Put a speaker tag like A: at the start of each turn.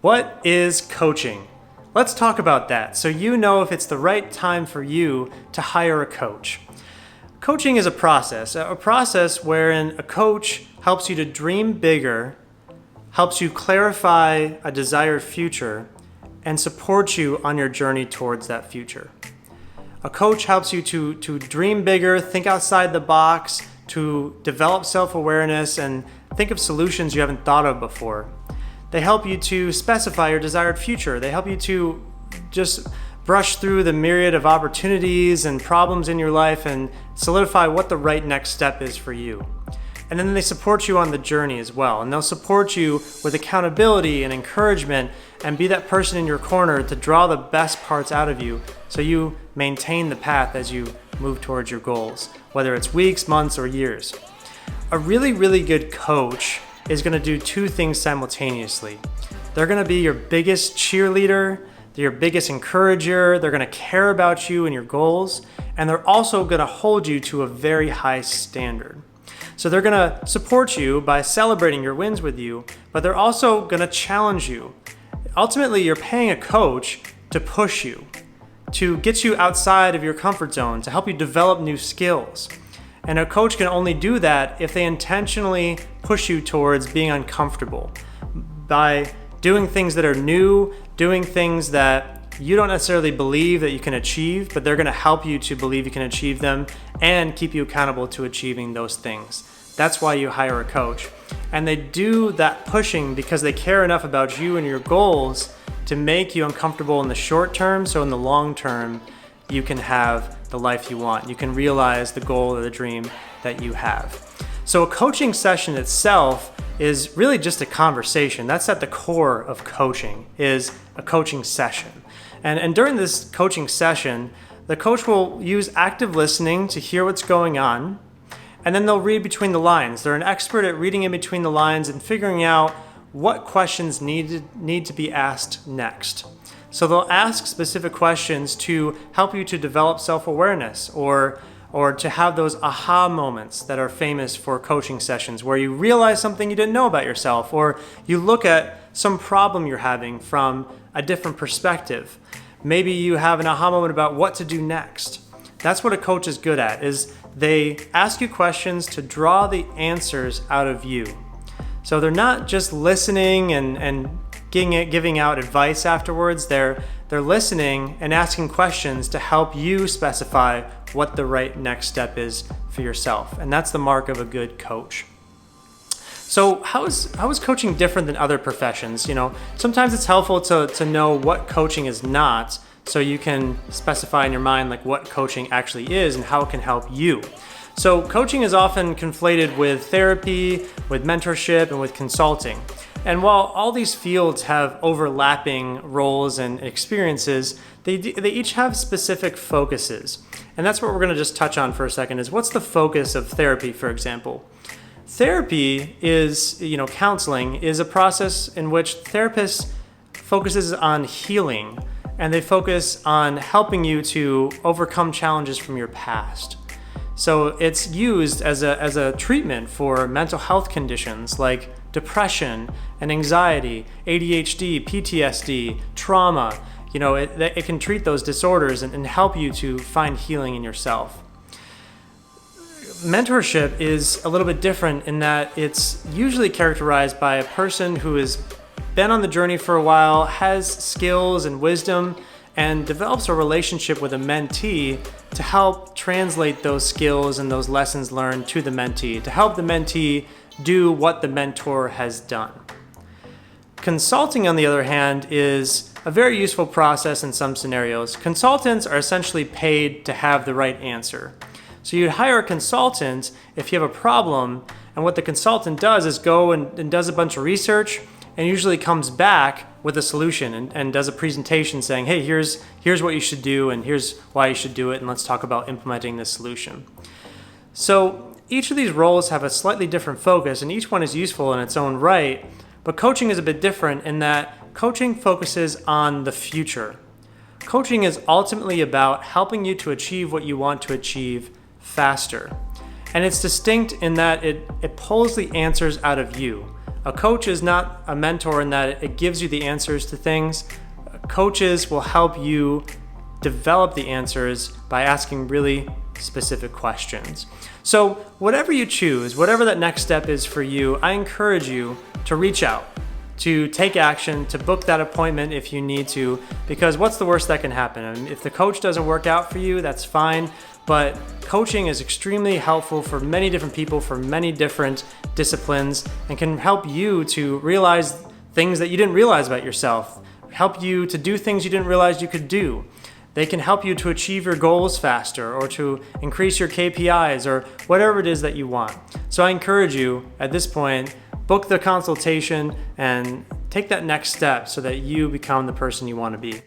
A: What is coaching? Let's talk about that so you know if it's the right time for you to hire a coach. Coaching is a process wherein a coach helps you to dream bigger, helps you clarify a desired future, and supports you on your journey towards that future. A coach helps you to dream bigger, think outside the box, to develop self-awareness, and think of solutions you haven't thought of before. They help you to specify your desired future. They help you to just brush through the myriad of opportunities and problems in your life and solidify what the right next step is for you. And then they support you on the journey as well. And they'll support you with accountability and encouragement and be that person in your corner to draw the best parts out of you so you maintain the path as you move towards your goals, whether it's weeks, months, or years. A really, really good coach is going to do two things simultaneously. They're going to be your biggest cheerleader, they're your biggest encourager, they're going to care about you and your goals, and they're also going to hold you to a very high standard. So they're going to support you by celebrating your wins with you, but they're also going to challenge you. Ultimately, you're paying a coach to push you, to get you outside of your comfort zone, to help you develop new skills. And a coach can only do that if they intentionally push you towards being uncomfortable by doing things that are new, doing things that you don't necessarily believe that you can achieve, but they're going to help you to believe you can achieve them and keep you accountable to achieving those things. That's why you hire a coach. And they do that pushing because they care enough about you and your goals to make you uncomfortable in the short term, so in the long term, you can have the life you want. You can realize the goal or the dream that you have. So a coaching session itself is really just a conversation. That's at the core of coaching, is a coaching session. And during this coaching session, the coach will use active listening to hear what's going on, and then they'll read between the lines. They're an expert at reading in between the lines and figuring out what questions need to be asked next. So they'll ask specific questions to help you to develop self-awareness or to have those aha moments that are famous for coaching sessions where you realize something you didn't know about yourself, or you look at some problem you're having from a different perspective. Maybe you have an aha moment about what to do next. That's what a coach is good at, is they ask you questions to draw the answers out of you. So they're not just listening and giving out advice afterwards. They're listening and asking questions to help you specify what the right next step is for yourself. And that's the mark of a good coach. So how is coaching different than other professions? Sometimes it's helpful to know what coaching is not, so you can specify in your mind like what coaching actually is and how it can help you. So coaching is often conflated with therapy, with mentorship, and with consulting. And while all these fields have overlapping roles and experiences, they each have specific focuses. And that's what we're going to just touch on for a second, is what's the focus of therapy, for example? Therapy is, counseling is a process in which therapists focuses on healing, and they focus on helping you to overcome challenges from your past. So it's used as a treatment for mental health conditions like depression and anxiety, ADHD, PTSD, trauma. It can treat those disorders and help you to find healing in yourself. Mentorship is a little bit different in that it's usually characterized by a person who has been on the journey for a while, has skills and wisdom, and develops a relationship with a mentee to help translate those skills and those lessons learned to the mentee, to help the mentee do what the mentor has done. Consulting, on the other hand, is a very useful process in some scenarios. Consultants are essentially paid to have the right answer. So you'd hire a consultant if you have a problem, and what the consultant does is go and does a bunch of research and usually comes back with a solution and does a presentation saying, hey, here's what you should do and here's why you should do it, and let's talk about implementing this solution. So each of these roles have a slightly different focus, and each one is useful in its own right, but coaching is a bit different in that coaching focuses on the future. Coaching is ultimately about helping you to achieve what you want to achieve faster. And it's distinct in that it pulls the answers out of you. A coach is not a mentor in that it gives you the answers to things. Coaches will help you develop the answers by asking really specific questions. So whatever you choose, whatever that next step is for you, I encourage you to reach out, to take action, to book that appointment if you need to, because what's the worst that can happen? I mean, if the coach doesn't work out for you, that's fine, but coaching is extremely helpful for many different people, for many different disciplines, and can help you to realize things that you didn't realize about yourself, help you to do things you didn't realize you could do. They can help you to achieve your goals faster or to increase your KPIs or whatever it is that you want. So I encourage you at this point, book the consultation and take that next step so that you become the person you want to be.